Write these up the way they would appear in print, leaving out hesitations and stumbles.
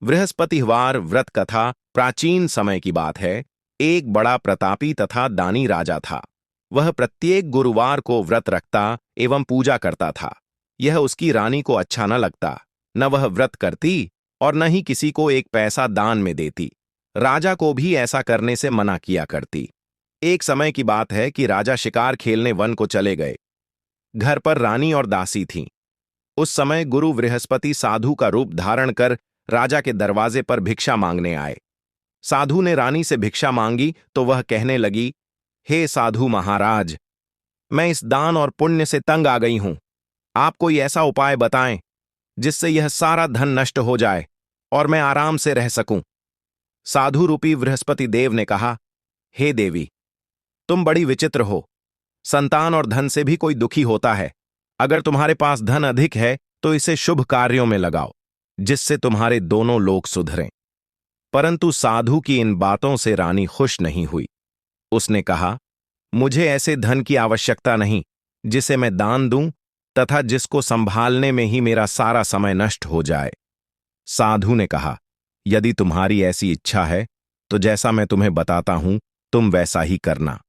बृहस्पतिवार व्रत कथा प्राचीन समय की बात है। एक बड़ा प्रतापी तथा दानी राजा था। वह प्रत्येक गुरुवार को व्रत रखता एवं पूजा करता था। यह उसकी रानी को अच्छा न लगता। न वह व्रत करती और न ही किसी को एक पैसा दान में देती। राजा को भी ऐसा करने से मना किया करती। एक समय की बात है कि राजा शिकार खेलने वन को चले गए। घर पर रानी और दासी थीं। उस समय गुरु बृहस्पति साधु का रूप धारण कर राजा के दरवाजे पर भिक्षा मांगने आए। साधु ने रानी से भिक्षा मांगी तो वह कहने लगी, हे साधु महाराज, मैं इस दान और पुण्य से तंग आ गई हूं। आप कोई ऐसा उपाय बताएं जिससे यह सारा धन नष्ट हो जाए और मैं आराम से रह सकूं। साधु रूपी बृहस्पति देव ने कहा, हे देवी, तुम बड़ी विचित्र हो। संतान और धन से भी कोई दुखी होता है। अगर तुम्हारे पास धन अधिक है तो इसे शुभ कार्यों में लगाओ, जिससे तुम्हारे दोनों लोग सुधरें। परंतु साधु की इन बातों से रानी खुश नहीं हुई। उसने कहा, मुझे ऐसे धन की आवश्यकता नहीं जिसे मैं दान दूं तथा जिसको संभालने में ही मेरा सारा समय नष्ट हो जाए। साधु ने कहा, यदि तुम्हारी ऐसी इच्छा है तो जैसा मैं तुम्हें बताता हूं तुम वैसा ही करना।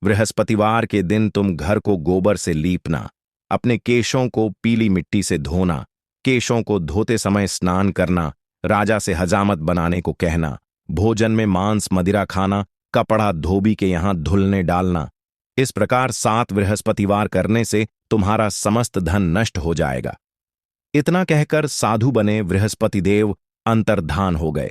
बृहस्पतिवार के दिन तुम घर को गोबर से लीपना, अपने केशों को पीली मिट्टी से धोना, केशों को धोते समय स्नान करना, राजा से हजामत बनाने को कहना, भोजन में मांस मदिरा खाना, कपड़ा धोबी के यहां धुलने डालना। इस प्रकार 7 बृहस्पतिवार करने से तुम्हारा समस्त धन नष्ट हो जाएगा। इतना कहकर साधु बने बृहस्पति देव अंतर्धान हो गए।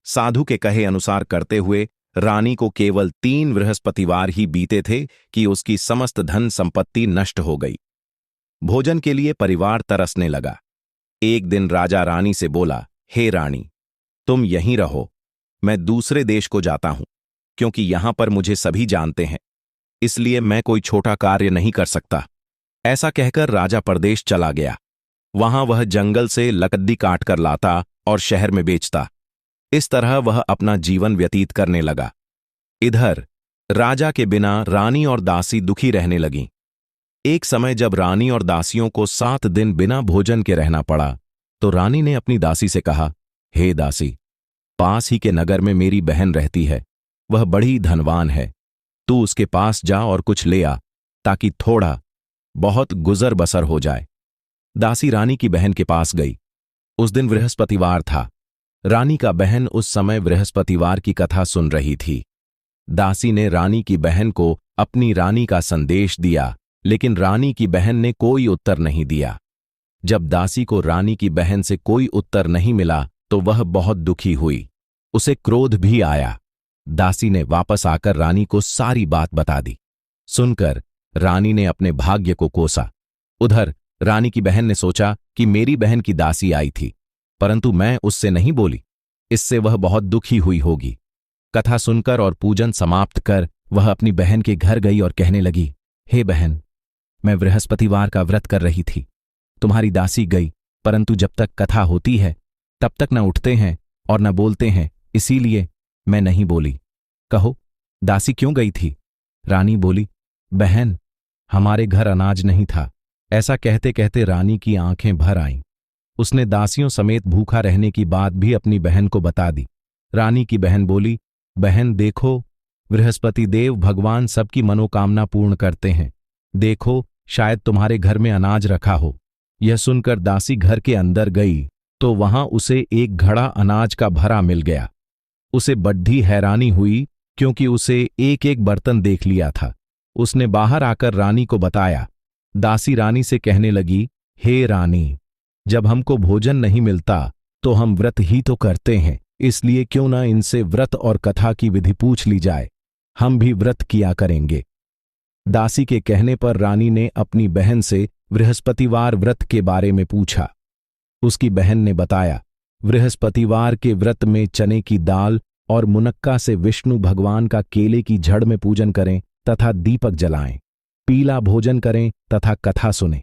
साधु के कहे अनुसार करते हुए रानी को केवल 3 बृहस्पतिवार ही बीते थे कि उसकी समस्त धन संपत्ति नष्ट हो गई। भोजन के लिए परिवार तरसने लगा। एक दिन राजा रानी से बोला, हे रानी, तुम यहीं रहो, मैं दूसरे देश को जाता हूं, क्योंकि यहां पर मुझे सभी जानते हैं, इसलिए मैं कोई छोटा कार्य नहीं कर सकता। ऐसा कहकर राजा परदेश चला गया। वहां वह जंगल से लकड़ी काट कर लाता और शहर में बेचता। इस तरह वह अपना जीवन व्यतीत करने लगा। इधर राजा के बिना रानी और दासी दुखी रहने लगीं। एक समय जब रानी और दासियों को 7 दिन बिना भोजन के रहना पड़ा तो रानी ने अपनी दासी से कहा, हे दासी, पास ही के नगर में मेरी बहन रहती है, वह बड़ी धनवान है। तू उसके पास जा और कुछ ले आ, ताकि थोड़ा बहुत गुजर बसर हो जाए। दासी रानी की बहन के पास गई। उस दिन बृहस्पतिवार था। रानी का बहन उस समय बृहस्पतिवार की कथा सुन रही थी। दासी ने रानी की बहन को अपनी रानी का संदेश दिया, लेकिन रानी की बहन ने कोई उत्तर नहीं दिया। जब दासी को रानी की बहन से कोई उत्तर नहीं मिला तो वह बहुत दुखी हुई। उसे क्रोध भी आया। दासी ने वापस आकर रानी को सारी बात बता दी। सुनकर रानी ने अपने भाग्य को कोसा। उधर रानी की बहन ने सोचा कि मेरी बहन की दासी आई थी, परंतु मैं उससे नहीं बोली, इससे वह बहुत दुखी हुई होगी। कथा सुनकर और पूजन समाप्त कर वह अपनी बहन के घर गई और कहने लगी, हे बहन, मैं बृहस्पतिवार का व्रत कर रही थी। तुम्हारी दासी गई, परंतु जब तक कथा होती है तब तक न उठते हैं और न बोलते हैं, इसीलिए मैं नहीं बोली। कहो, दासी क्यों गई थी? रानी बोली, बहन, हमारे घर अनाज नहीं था। ऐसा कहते कहते रानी की आंखें भर आईं। उसने दासियों समेत भूखा रहने की बात भी अपनी बहन को बता दी। रानी की बहन बोली, बहन देखो, बृहस्पति देव भगवान सबकी मनोकामना पूर्ण करते हैं। देखो, शायद तुम्हारे घर में अनाज रखा हो। यह सुनकर दासी घर के अंदर गई तो वहां उसे एक घड़ा अनाज का भरा मिल गया। उसे बड्ढी हैरानी हुई, क्योंकि उसे एक एक बर्तन देख लिया था। उसने बाहर आकर रानी को बताया। दासी रानी से कहने लगी, हे रानी, जब हमको भोजन नहीं मिलता तो हम व्रत ही तो करते हैं, इसलिए क्यों ना इनसे व्रत और कथा की विधि पूछ ली जाए, हम भी व्रत किया करेंगे। दासी के कहने पर रानी ने अपनी बहन से बृहस्पतिवार व्रत के बारे में पूछा। उसकी बहन ने बताया, बृहस्पतिवार के व्रत में चने की दाल और मुनक्का से विष्णु भगवान का केले की जड़ में पूजन करें तथा दीपक जलाएं, पीला भोजन करें तथा कथा सुनें।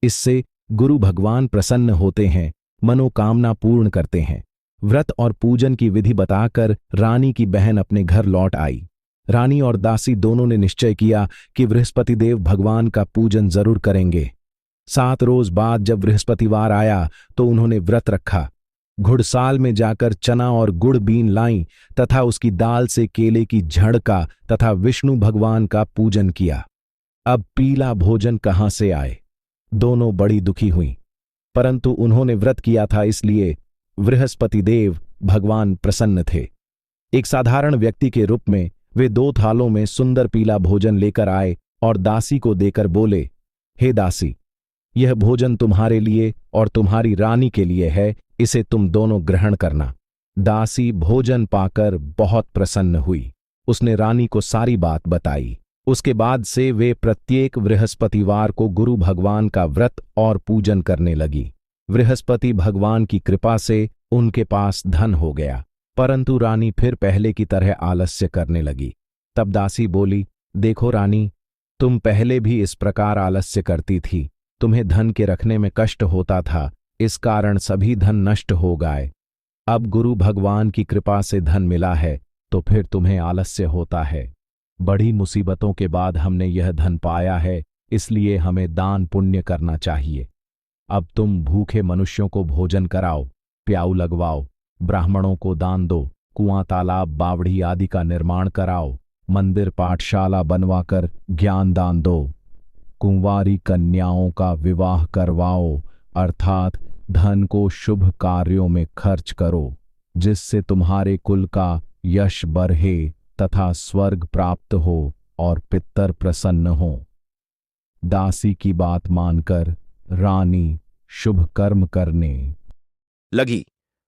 इससे गुरु भगवान प्रसन्न होते हैं, मनोकामना पूर्ण करते हैं। व्रत और पूजन की विधि बताकर रानी की बहन अपने घर लौट आई। रानी और दासी दोनों ने निश्चय किया कि बृहस्पति देव भगवान का पूजन जरूर करेंगे। 7 रोज बाद जब बृहस्पतिवार आया तो उन्होंने व्रत रखा। घुड़साल में जाकर चना और गुड़ बीन लाईं तथा उसकी दाल से केले की झड़ का तथा विष्णु भगवान का पूजन किया। अब पीला भोजन कहाँ से आए? दोनों बड़ी दुखी हुईं, परंतु उन्होंने व्रत किया था, इसलिए बृहस्पति देव भगवान प्रसन्न थे। एक साधारण व्यक्ति के रूप में वे 2 थालों में सुंदर पीला भोजन लेकर आए और दासी को देकर बोले, हे दासी, यह भोजन तुम्हारे लिए और तुम्हारी रानी के लिए है, इसे तुम दोनों ग्रहण करना। दासी भोजन पाकर बहुत प्रसन्न हुई। उसने रानी को सारी बात बताई। उसके बाद से वे प्रत्येक बृहस्पतिवार को गुरु भगवान का व्रत और पूजन करने लगी। बृहस्पति भगवान की कृपा से उनके पास धन हो गया, परंतु रानी फिर पहले की तरह आलस्य करने लगी। तब दासी बोली, देखो रानी, तुम पहले भी इस प्रकार आलस्य करती थी। तुम्हें धन के रखने में कष्ट होता था, इस कारण सभी धन नष्ट हो गए। अब गुरु भगवान की कृपा से धन मिला है तो फिर तुम्हें आलस्य होता है। बड़ी मुसीबतों के बाद हमने यह धन पाया है, इसलिए हमें दान पुण्य करना चाहिए। अब तुम भूखे मनुष्यों को भोजन कराओ, प्याऊ लगवाओ, ब्राह्मणों को दान दो, कुआं तालाब बावड़ी आदि का निर्माण कराओ, मंदिर पाठशाला बनवाकर ज्ञान दान दो, कुंवारी कन्याओं का विवाह करवाओ, अर्थात धन को शुभ कार्यों में खर्च करो, जिससे तुम्हारे कुल का यश बढ़े तथा स्वर्ग प्राप्त हो और पितर प्रसन्न हो। दासी की बात मानकर रानी शुभ कर्म करने लगी।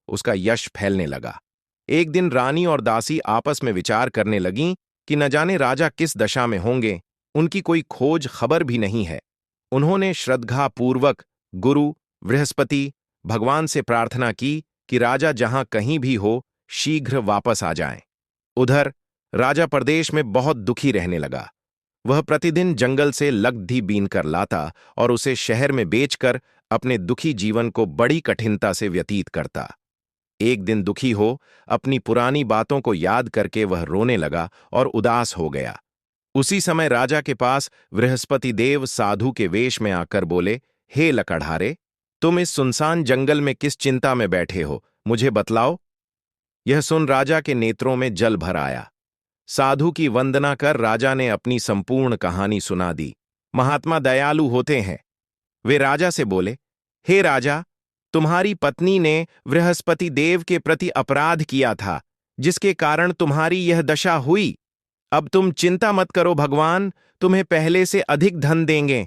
उसका यश फैलने लगा। एक दिन रानी और दासी आपस में विचार करने लगीं कि न जाने राजा किस दशा में होंगे, उनकी कोई खोज खबर भी नहीं है। उन्होंने श्रद्धापूर्वक गुरु बृहस्पति भगवान से प्रार्थना की कि राजा जहां कहीं भी हो, शीघ्र वापस आ जाएं। उधर राजा प्रदेश में बहुत दुखी रहने लगा। वह प्रतिदिन जंगल से लकड़ी बीन कर लाता और उसे शहर में बेचकर अपने दुखी जीवन को बड़ी कठिनता से व्यतीत करता। एक दिन दुखी हो अपनी पुरानी बातों को याद करके वह रोने लगा और उदास हो गया। उसी समय राजा के पास बृहस्पति देव साधु के वेश में आकर बोले, हे लकड़हारे, तुम इस सुनसान जंगल में किस चिंता में बैठे हो, मुझे बतलाओ। यह सुन राजा के नेत्रों में जल भर आया। साधु की वंदना कर राजा ने अपनी संपूर्ण कहानी सुना दी। महात्मा दयालु होते हैं। वे राजा से बोले, हे राजा, तुम्हारी पत्नी ने बृहस्पति देव के प्रति अपराध किया था, जिसके कारण तुम्हारी यह दशा हुई। अब तुम चिंता मत करो, भगवान तुम्हें पहले से अधिक धन देंगे।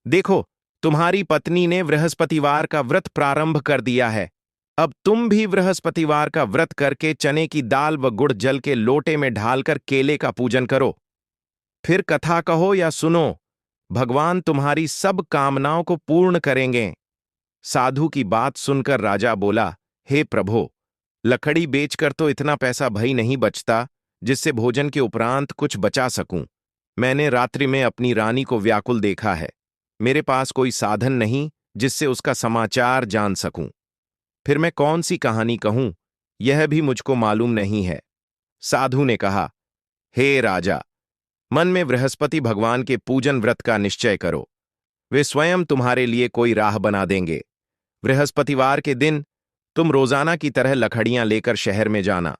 देखो, तुम्हारी पत्नी ने बृहस्पतिवार का व्रत प्रारंभ कर दिया है। अब तुम भी बृहस्पतिवार का व्रत करके चने की दाल व गुड़ जल के लोटे में ढालकर केले का पूजन करो। फिर कथा कहो या सुनो, भगवान तुम्हारी सब कामनाओं को पूर्ण करेंगे। साधु की बात सुनकर राजा बोला, हे प्रभो, लकड़ी बेचकर तो इतना पैसा भई नहीं बचता जिससे भोजन के उपरांत कुछ बचा सकूं। मैंने रात्रि में अपनी रानी को व्याकुल देखा है। मेरे पास कोई साधन नहीं जिससे उसका समाचार जान सकूं। फिर मैं कौन सी कहानी कहूं, यह भी मुझको मालूम नहीं है। साधु ने कहा, हे राजा, मन में बृहस्पति भगवान के पूजन व्रत का निश्चय करो। वे स्वयं तुम्हारे लिए कोई राह बना देंगे। बृहस्पतिवार के दिन तुम रोजाना की तरह लकड़ियां लेकर शहर में जाना।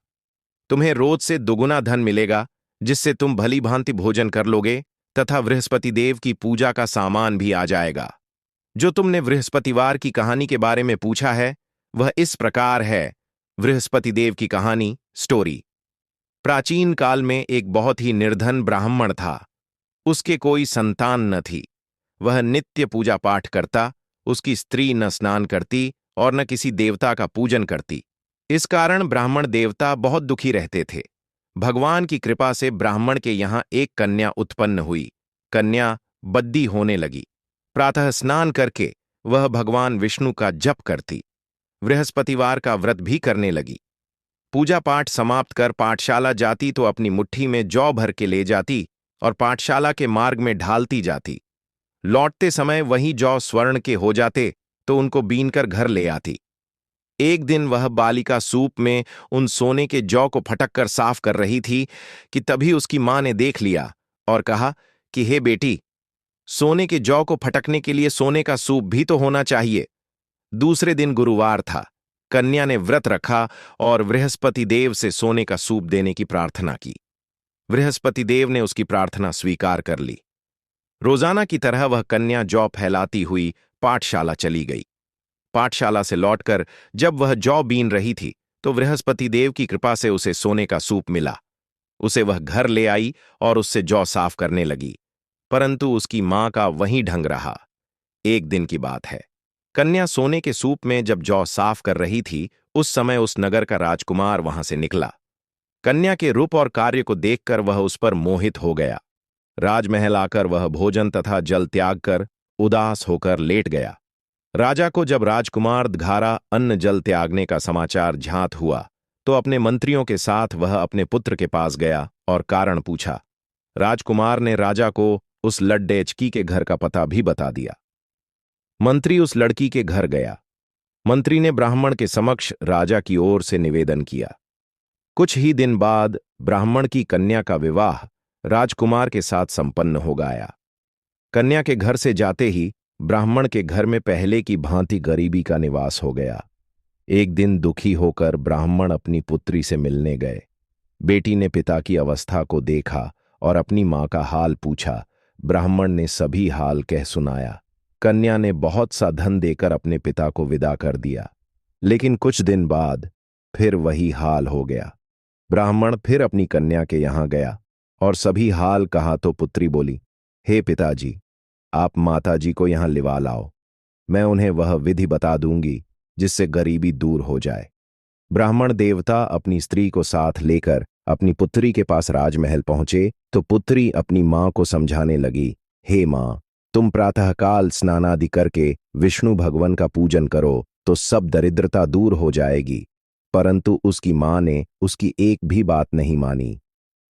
तुम्हें रोज से दुगुना धन मिलेगा, जिससे तुम भली भांति भोजन कर लोगे तथा बृहस्पति देव की पूजा का सामान भी आ जाएगा। जो तुमने बृहस्पतिवार की कहानी के बारे में पूछा है, वह इस प्रकार है। बृहस्पति देव की कहानी स्टोरी। प्राचीन काल में एक बहुत ही निर्धन ब्राह्मण था। उसके कोई संतान न थी। वह नित्य पूजा पाठ करता। उसकी स्त्री न स्नान करती और न किसी देवता का पूजन करती। इस कारण ब्राह्मण देवता बहुत दुखी रहते थे। भगवान की कृपा से ब्राह्मण के यहाँ एक कन्या उत्पन्न हुई। कन्या बद्दी होने लगी। प्रातः स्नान करके वह भगवान विष्णु का जप करती। बृहस्पतिवार का व्रत भी करने लगी। पूजा पाठ समाप्त कर पाठशाला जाती तो अपनी मुट्ठी में जौ भर के ले जाती और पाठशाला के मार्ग में ढालती जाती। लौटते समय वही जौ स्वर्ण के हो जाते तो उनको बीनकर घर ले आती। एक दिन वह बालिका सूप में उन सोने के जौ को फटक कर साफ कर रही थी कि तभी उसकी मां ने देख लिया और कहा कि हे बेटी, सोने के जौ को फटकने के लिए सोने का सूप भी तो होना चाहिए। दूसरे दिन गुरुवार था। कन्या ने व्रत रखा और बृहस्पति देव से सोने का सूप देने की प्रार्थना की। बृहस्पति देव ने उसकी प्रार्थना स्वीकार कर ली। रोजाना की तरह वह कन्या जौ फैलाती हुई पाठशाला चली गई। पाठशाला से लौटकर जब वह जौ बीन रही थी तो बृहस्पति देव की कृपा से उसे सोने का सूप मिला। उसे वह घर ले आई और उससे जौ साफ करने लगी, परंतु उसकी मां का वही ढंग रहा। एक दिन की बात है, कन्या सोने के सूप में जब जौ साफ कर रही थी, उस समय उस नगर का राजकुमार वहां से निकला। कन्या के रूप और कार्य को देखकर वह उस पर मोहित हो गया। राजमहल आकर वह भोजन तथा जल त्याग कर उदास होकर लेट गया। राजा को जब राजकुमार द्घारा अन्न जल त्यागने का समाचार ज्ञात हुआ तो अपने मंत्रियों के साथ वह अपने पुत्र के पास गया और कारण पूछा। राजकुमार ने राजा को उस लड्डेचकी के घर का पता भी बता दिया। मंत्री उस लड़की के घर गया। मंत्री ने ब्राह्मण के समक्ष राजा की ओर से निवेदन किया। कुछ ही दिन बाद ब्राह्मण की कन्या का विवाह राजकुमार के साथ संपन्न हो गया। कन्या के घर से जाते ही ब्राह्मण के घर में पहले की भांति गरीबी का निवास हो गया। एक दिन दुखी होकर ब्राह्मण अपनी पुत्री से मिलने गए। बेटी ने पिता की अवस्था को देखा और अपनी मां का हाल पूछा। ब्राह्मण ने सभी हाल कह सुनाया। कन्या ने बहुत सा धन देकर अपने पिता को विदा कर दिया, लेकिन कुछ दिन बाद फिर वही हाल हो गया। ब्राह्मण फिर अपनी कन्या के यहां गया और सभी हाल कहा तो पुत्री बोली, हे पिताजी, आप माताजी को यहां लिवा लाओ, मैं उन्हें वह विधि बता दूंगी जिससे गरीबी दूर हो जाए। ब्राह्मण देवता अपनी स्त्री को साथ लेकर अपनी पुत्री के पास राजमहल पहुंचे तो पुत्री अपनी मां को समझाने लगी, हे मां, तुम प्रातःकाल स्नानादि करके विष्णु भगवान का पूजन करो तो सब दरिद्रता दूर हो जाएगी। परंतु उसकी मां ने उसकी एक भी बात नहीं मानी।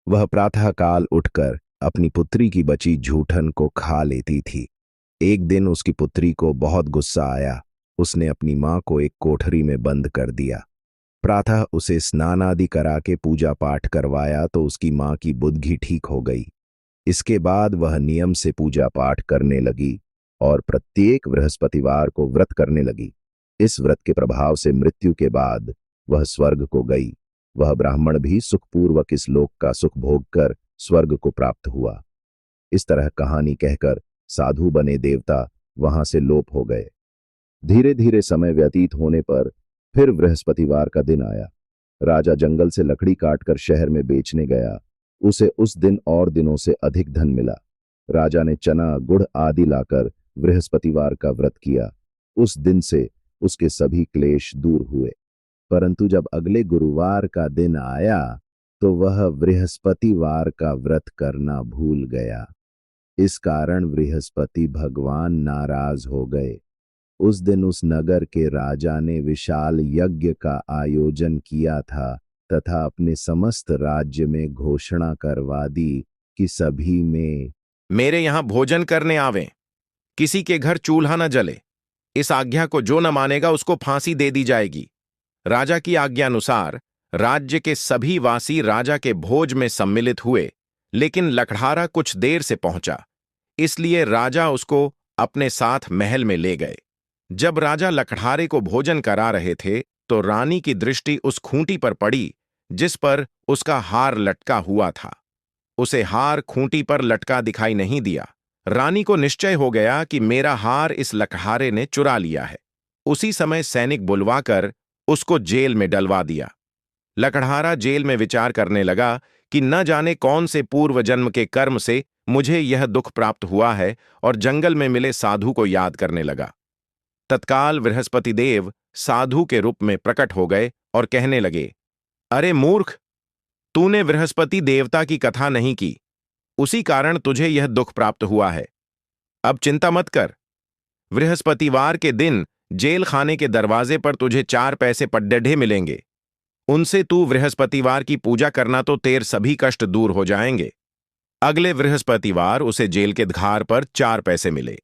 वह प्रातःकाल उठकर अपनी पुत्री की बची झूठन को खा लेती थी। एक दिन उसकी पुत्री को बहुत गुस्सा आया। उसने अपनी मां को एक कोठरी में बंद कर दिया। प्रातः उसे स्नान आदि करा के पूजा पाठ करवाया तो उसकी मां की बुद्धि ठीक हो गई। इसके बाद वह नियम से पूजा पाठ करने लगी और प्रत्येक बृहस्पतिवार को व्रत करने लगी। इस व्रत के प्रभाव से मृत्यु के बाद वह स्वर्ग को गई। वह ब्राह्मण भी सुखपूर्वक इस लोक का सुख भोग कर स्वर्ग को प्राप्त हुआ। इस तरह कहानी कहकर साधु बने देवता वहां से लोप हो गए। धीरे धीरे समय व्यतीत होने पर फिर बृहस्पतिवार का दिन आया। राजा जंगल से लकड़ी काटकर शहर में बेचने गया। उसे उस दिन और दिनों से अधिक धन मिला। राजा ने चना, गुड़ आदि लाकर बृहस्पतिवार का व्रत किया। उस दिन से उसके सभी क्लेश दूर हुए। परंतु जब अगले गुरुवार का दिन आया तो वह बृहस्पतिवार का व्रत करना भूल गया। इस कारण बृहस्पति भगवान नाराज हो गए। उस दिन उस नगर के राजा ने विशाल यज्ञ का आयोजन किया था तथा अपने समस्त राज्य में घोषणा करवा दी कि सभी में मेरे यहां भोजन करने आवें, किसी के घर चूल्हा न जले। इस आज्ञा को जो न मानेगा उसको फांसी दे दी जाएगी। राजा की आज्ञानुसार राज्य के सभी वासी राजा के भोज में सम्मिलित हुए, लेकिन लकड़हारा कुछ देर से पहुंचा, इसलिए राजा उसको अपने साथ महल में ले गए। जब राजा लकड़हारे को भोजन करा रहे थे तो रानी की दृष्टि उस खूंटी पर पड़ी जिस पर उसका हार लटका हुआ था। उसे हार खूंटी पर लटका दिखाई नहीं दिया। रानी को निश्चय हो गया कि मेरा हार इस लकड़हारे ने चुरा लिया है। उसी समय सैनिक बुलवाकर उसको जेल में डलवा दिया। लकड़हारा जेल में विचार करने लगा कि न जाने कौन से पूर्व जन्म के कर्म से मुझे यह दुख प्राप्त हुआ है, और जंगल में मिले साधु को याद करने लगा। तत्काल बृहस्पति देव साधु के रूप में प्रकट हो गए और कहने लगे, अरे मूर्ख, तूने बृहस्पति देवता की कथा नहीं की, उसी कारण तुझे यह दुख प्राप्त हुआ है। अब चिंता मत कर। बृहस्पतिवार के दिन जेल खाने के दरवाजे पर तुझे 4 पैसे पड्डे मिलेंगे। उनसे तू बृहस्पतिवार की पूजा करना तो तेरे सभी कष्ट दूर हो जाएंगे। अगले बृहस्पतिवार उसे जेल के द्वार पर 4 पैसे मिले।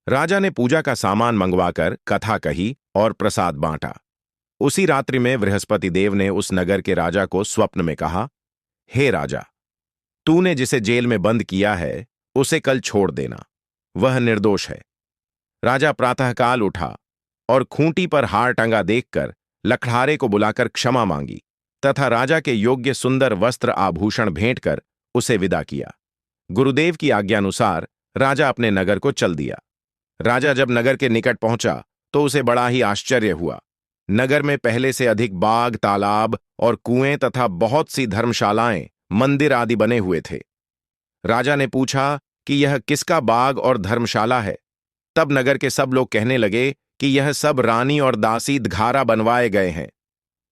राजा ने पूजा का सामान मंगवाकर कथा कही और प्रसाद बांटा। उसी रात्रि में बृहस्पति देव ने उस नगर के राजा को स्वप्न में कहा, हे राजा, तूने जिसे जेल में बंद किया है उसे कल छोड़ देना, वह निर्दोष है। राजा प्रातःकाल उठा और खूंटी पर हार टंगा देखकर लखड़ारे को बुलाकर क्षमा मांगी तथा राजा के योग्य सुंदर वस्त्र आभूषण भेंट कर उसे विदा किया। गुरुदेव की आज्ञानुसार राजा अपने नगर को चल दिया। राजा जब नगर के निकट पहुंचा तो उसे बड़ा ही आश्चर्य हुआ। नगर में पहले से अधिक बाग, तालाब और कुएं तथा बहुत सी धर्मशालाएं, मंदिर आदि बने हुए थे। राजा ने पूछा कि यह किसका बाग और धर्मशाला है। तब नगर के सब लोग कहने लगे कि यह सब रानी और दासी द्वारा बनवाए गए हैं।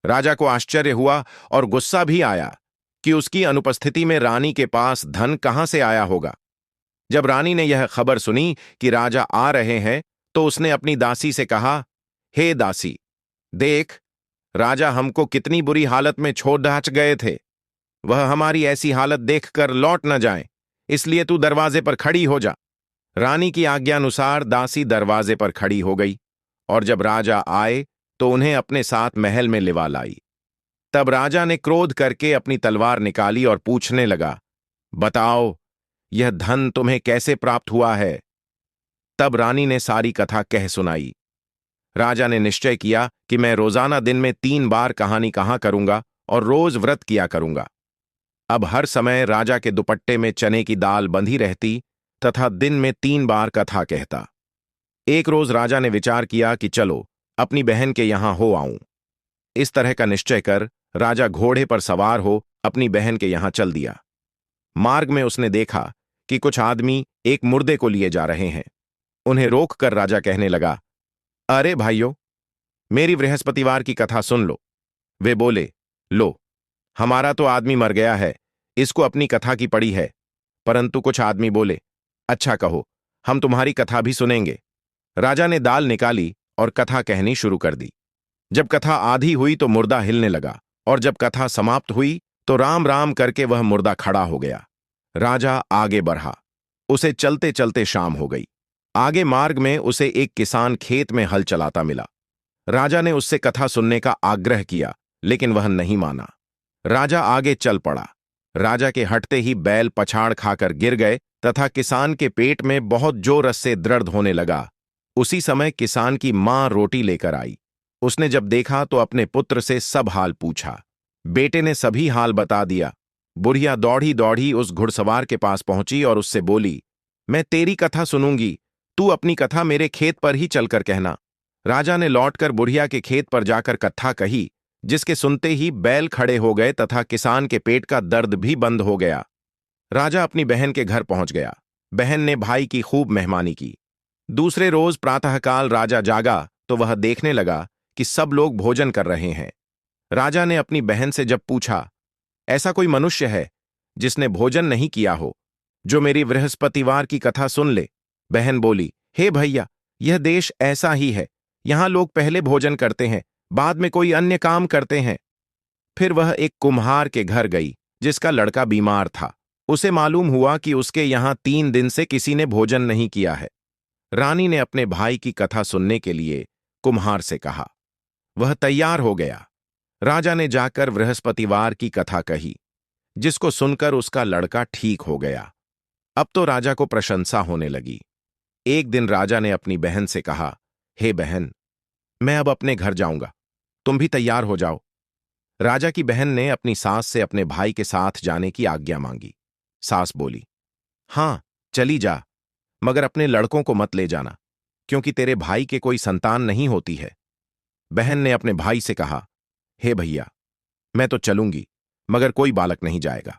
राजा को आश्चर्य हुआ और गुस्सा भी आया कि उसकी अनुपस्थिति में रानी के पास धन कहां से आया होगा। जब रानी ने यह खबर सुनी कि राजा आ रहे हैं तो उसने अपनी दासी से कहा, हे दासी, देख, राजा हमको कितनी बुरी हालत में छोड़ ढांच गए थे। वह हमारी ऐसी हालत देखकर लौट न जाएं, इसलिए तू दरवाजे पर खड़ी हो जा। रानी की आज्ञानुसार दासी दरवाजे पर खड़ी हो गई और जब राजा आए तो उन्हें अपने साथ महल में लिवा लाई। तब राजा ने क्रोध करके अपनी तलवार निकाली और पूछने लगा, बताओ, यह धन तुम्हें कैसे प्राप्त हुआ है? तब रानी ने सारी कथा कह सुनाई। राजा ने निश्चय किया कि मैं रोजाना दिन में 3 बार कहानी कहा करूंगा और रोज व्रत किया करूंगा। अब हर समय राजा के दुपट्टे में चने की दाल बंधी रहती तथा दिन में 3 बार कथा कहता। एक रोज राजा ने विचार किया कि चलो अपनी बहन के यहां हो आऊं। इस तरह का निश्चय कर राजा घोड़े पर सवार हो अपनी बहन के यहां चल दिया। मार्ग में उसने देखा कि कुछ आदमी एक मुर्दे को लिए जा रहे हैं। उन्हें रोककर राजा कहने लगा, अरे भाइयों, मेरी बृहस्पतिवार की कथा सुन लो। वे बोले, लो, हमारा तो आदमी मर गया है, इसको अपनी कथा की पड़ी है। परंतु कुछ आदमी बोले, अच्छा कहो, हम तुम्हारी कथा भी सुनेंगे। राजा ने दाल निकाली और कथा कहनी शुरू कर दी। जब कथा आधी हुई तो मुर्दा हिलने लगा और जब कथा समाप्त हुई तो राम राम करके वह मुर्दा खड़ा हो गया। राजा आगे बढ़ा। उसे चलते चलते शाम हो गई। आगे मार्ग में उसे एक किसान खेत में हल चलाता मिला। राजा ने उससे कथा सुनने का आग्रह किया, लेकिन वह नहीं माना। राजा आगे चल पड़ा। राजा के हटते ही बैल पछाड़ खाकर गिर गए तथा किसान के पेट में बहुत जोर से दर्द होने लगा। उसी समय किसान की मां रोटी लेकर आई। उसने जब देखा तो अपने पुत्र से सब हाल पूछा। बेटे ने सभी हाल बता दिया। बुढ़िया दौड़ी दौड़ी उस घुड़सवार के पास पहुंची और उससे बोली, मैं तेरी कथा सुनूंगी, तू अपनी कथा मेरे खेत पर ही चलकर कहना। राजा ने लौटकर बुढ़िया के खेत पर जाकर कथा कही, जिसके सुनते ही बैल खड़े हो गए तथा किसान के पेट का दर्द भी बंद हो गया। राजा अपनी बहन के घर पहुंच गया। बहन ने भाई की खूब मेहमानी की। दूसरे रोज प्रातःकाल राजा जागा तो वह देखने लगा कि सब लोग भोजन कर रहे हैं। राजा ने अपनी बहन से जब पूछा, ऐसा कोई मनुष्य है जिसने भोजन नहीं किया हो, जो मेरी बृहस्पतिवार की कथा सुन ले? बहन बोली, हे भैया, यह देश ऐसा ही है। यहां लोग पहले भोजन करते हैं, बाद में कोई अन्य काम करते हैं। फिर वह एक कुम्हार के घर गई जिसका लड़का बीमार था। उसे मालूम हुआ कि उसके यहां 3 दिन से किसी ने भोजन नहीं किया है। रानी ने अपने भाई की कथा सुनने के लिए कुम्हार से कहा। वह तैयार हो गया। राजा ने जाकर बृहस्पतिवार की कथा कही, जिसको सुनकर उसका लड़का ठीक हो गया। अब तो राजा को प्रशंसा होने लगी। एक दिन राजा ने अपनी बहन से कहा, हे बहन, मैं अब अपने घर जाऊंगा, तुम भी तैयार हो जाओ। राजा की बहन ने अपनी सास से अपने भाई के साथ जाने की आज्ञा मांगी। सास बोली, हां, चली जा, मगर अपने लड़कों को मत ले जाना, क्योंकि तेरे भाई के कोई संतान नहीं होती है। बहन ने अपने भाई से कहा, हे भैया, मैं तो चलूंगी, मगर कोई बालक नहीं जाएगा।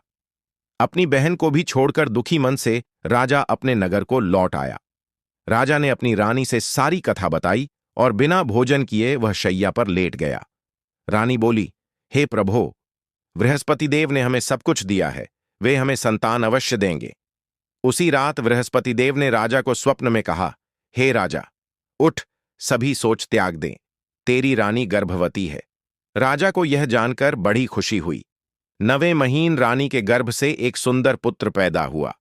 अपनी बहन को भी छोड़कर दुखी मन से राजा अपने नगर को लौट आया। राजा ने अपनी रानी से सारी कथा बताई और बिना भोजन किए वह शैया पर लेट गया। रानी बोली, हे प्रभो, बृहस्पति देव ने हमें सब कुछ दिया है, वे हमें संतान अवश्य देंगे। उसी रात बृहस्पति देव ने राजा को स्वप्न में कहा, हे राजा, उठ, सभी सोच त्याग दें, तेरी रानी गर्भवती है। राजा को यह जानकर बड़ी खुशी हुई। 9वें महीन रानी के गर्भ से एक सुंदर पुत्र पैदा हुआ।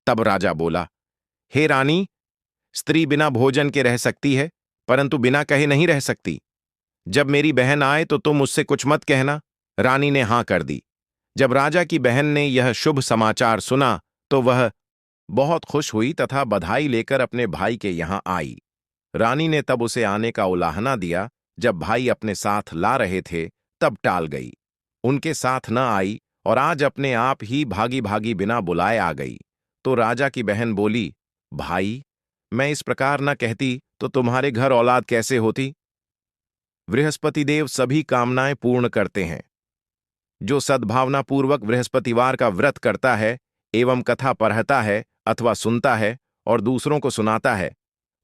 तब राजा बोला, हे रानी, स्त्री बिना भोजन के रह सकती है, परंतु बिना कहे नहीं रह सकती। जब मेरी बहन आए तो तुम उससे कुछ मत कहना। रानी ने हां कर दी। जब राजा की बहन ने यह शुभ समाचार सुना तो वह बहुत खुश हुई तथा बधाई लेकर अपने भाई के यहां आई। रानी ने तब उसे आने का उलाहना दिया जब भाई अपने साथ ला रहे थे तब टाल गई, उनके साथ न आई और आज अपने आप ही भागी भागी बिना बुलाए आ गई। तो राजा की बहन बोली, भाई, मैं इस प्रकार न कहती तो तुम्हारे घर औलाद कैसे होती? बृहस्पति देव सभी कामनाएं पूर्ण करते हैं। जो सद्भावनापूर्वक बृहस्पतिवार का व्रत करता है एवं कथा पढ़ता है अथवा सुनता है और दूसरों को सुनाता है,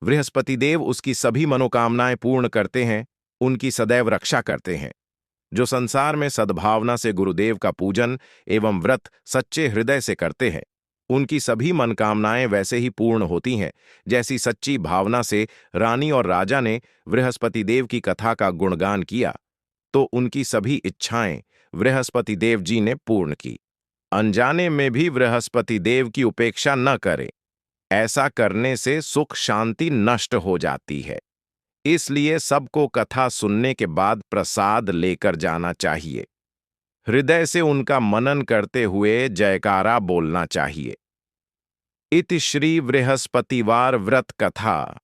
बृहस्पति देव उसकी सभी मनोकामनाएं पूर्ण करते हैं, उनकी सदैव रक्षा करते हैं। जो संसार में सद्भावना से गुरुदेव का पूजन एवं व्रत सच्चे हृदय से करते हैं, उनकी सभी मनोकामनाएं वैसे ही पूर्ण होती हैं जैसी सच्ची भावना से रानी और राजा ने बृहस्पति देव की कथा का गुणगान किया, तो उनकी सभी इच्छाएं बृहस्पति देव जी ने पूर्ण की। अनजाने में भी बृहस्पति देव की उपेक्षा न करें, ऐसा करने से सुख शांति नष्ट हो जाती है। इसलिए सबको कथा सुनने के बाद प्रसाद लेकर जाना चाहिए। हृदय से उनका मनन करते हुए जयकारा बोलना चाहिए। इति श्री बृहस्पतिवार व्रत कथा।